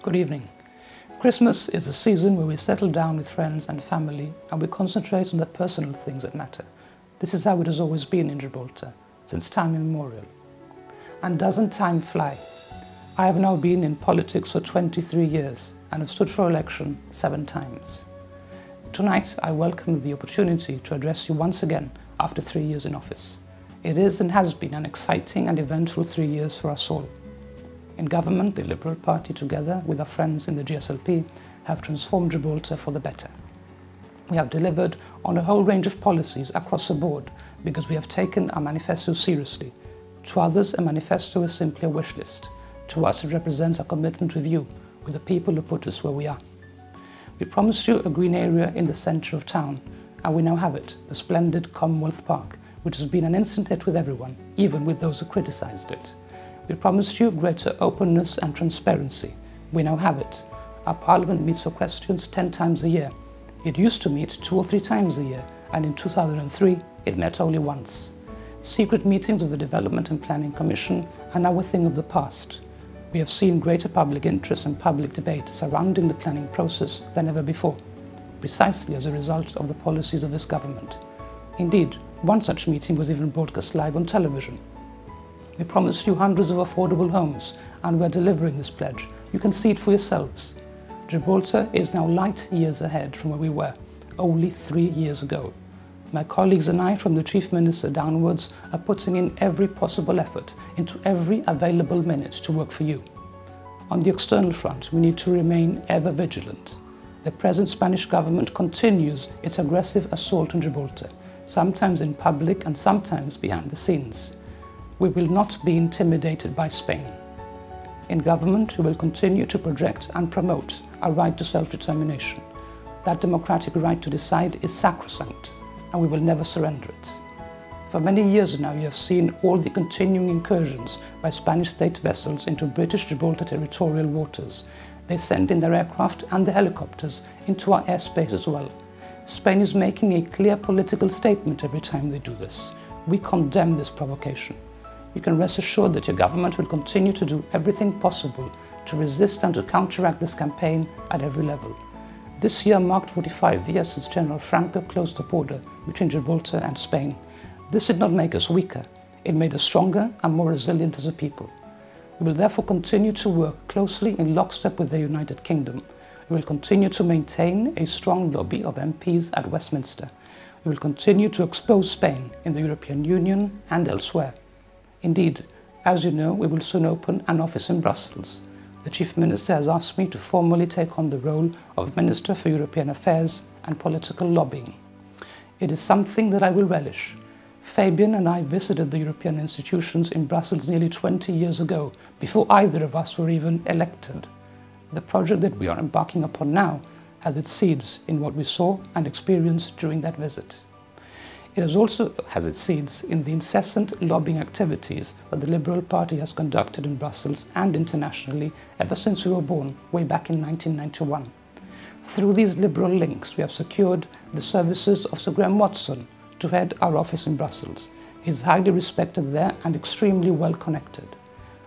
Good evening. Christmas is a season where we settle down with friends and family and we concentrate on the personal things that matter. This is how it has always been in Gibraltar, since time immemorial. And doesn't time fly? I have now been in politics for 23 years and have stood for election 7 times. Tonight, I welcome the opportunity to address you once again after 3 years in office. It is and has been an exciting and eventful 3 years for us all. In government, the Liberal Party, together with our friends in the GSLP, have transformed Gibraltar for the better. We have delivered on a whole range of policies across the board because we have taken our manifesto seriously. To others, a manifesto is simply a wish list. To us, it represents our commitment with you, with the people who put us where we are. We promised you a green area in the centre of town, and we now have it, the splendid Commonwealth Park, which has been an instant hit with everyone, even with those who criticised it. We promised you greater openness and transparency. We now have it. Our Parliament meets for questions 10 times a year. It used to meet 2 or 3 times a year, and in 2003 it met only once. Secret meetings of the Development and Planning Commission are now a thing of the past. We have seen greater public interest and public debate surrounding the planning process than ever before, precisely as a result of the policies of this government. Indeed, one such meeting was even broadcast live on television. We promised you hundreds of affordable homes, and we're delivering this pledge. You can see it for yourselves. Gibraltar is now light years ahead from where we were, only 3 years ago. My colleagues and I, from the Chief Minister downwards, are putting in every possible effort into every available minute to work for you. On the external front, we need to remain ever vigilant. The present Spanish government continues its aggressive assault on Gibraltar, sometimes in public and sometimes behind the scenes. We will not be intimidated by Spain. In government, we will continue to project and promote our right to self-determination. That democratic right to decide is sacrosanct, and we will never surrender it. For many years now, you have seen all the continuing incursions by Spanish state vessels into British Gibraltar territorial waters. They send in their aircraft and the helicopters into our airspace as well. Spain is making a clear political statement every time they do this. We condemn this provocation. You can rest assured that your government will continue to do everything possible to resist and to counteract this campaign at every level. This year marked 45 years since General Franco closed the border between Gibraltar and Spain. This did not make us weaker, it made us stronger and more resilient as a people. We will therefore continue to work closely in lockstep with the United Kingdom. We will continue to maintain a strong lobby of MPs at Westminster. We will continue to expose Spain in the European Union and elsewhere. Indeed, as you know, we will soon open an office in Brussels. The Chief Minister has asked me to formally take on the role of Minister for European Affairs and Political Lobbying. It is something that I will relish. Fabian and I visited the European institutions in Brussels nearly 20 years ago, before either of us were even elected. The project that we are embarking upon now has its seeds in what we saw and experienced during that visit. It also has its seeds in the incessant lobbying activities that the Liberal Party has conducted in Brussels and internationally ever since we were born, way back in 1991. Through these Liberal links, we have secured the services of Sir Graham Watson to head our office in Brussels. He is highly respected there and extremely well connected.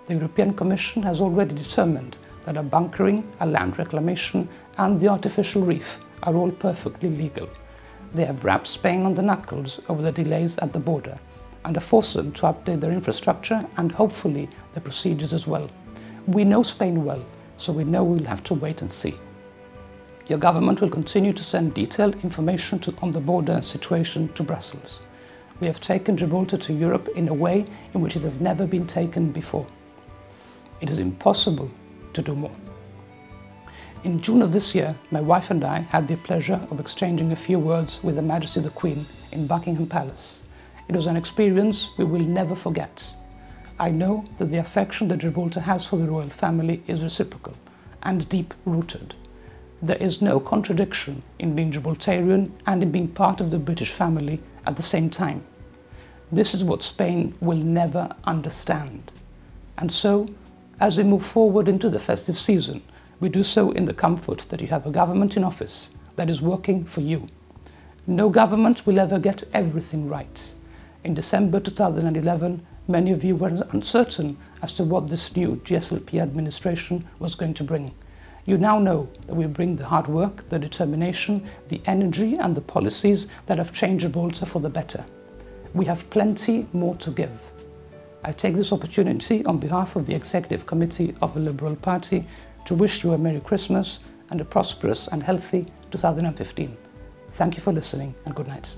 The European Commission has already determined that our bunkering, our land reclamation and the artificial reef are all perfectly legal. They have wrapped Spain on the knuckles over the delays at the border and have forced them to update their infrastructure and hopefully their procedures as well. We know Spain well, so we know we'll have to wait and see. Your government will continue to send detailed information on the border situation to Brussels. We have taken Gibraltar to Europe in a way in which it has never been taken before. It is impossible to do more. In June of this year, my wife and I had the pleasure of exchanging a few words with Her Majesty the Queen in Buckingham Palace. It was an experience we will never forget. I know that the affection that Gibraltar has for the royal family is reciprocal and deep-rooted. There is no contradiction in being Gibraltarian and in being part of the British family at the same time. This is what Spain will never understand. And so, as we move forward into the festive season, we do so in the comfort that you have a government in office that is working for you. No government will ever get everything right. In December 2011, many of you were uncertain as to what this new GSLP administration was going to bring. You now know that we bring the hard work, the determination, the energy and the policies that have changed Gibraltar for the better. We have plenty more to give. I take this opportunity on behalf of the Executive Committee of the Liberal Party to wish you a Merry Christmas and a prosperous and healthy 2015. Thank you for listening and good night.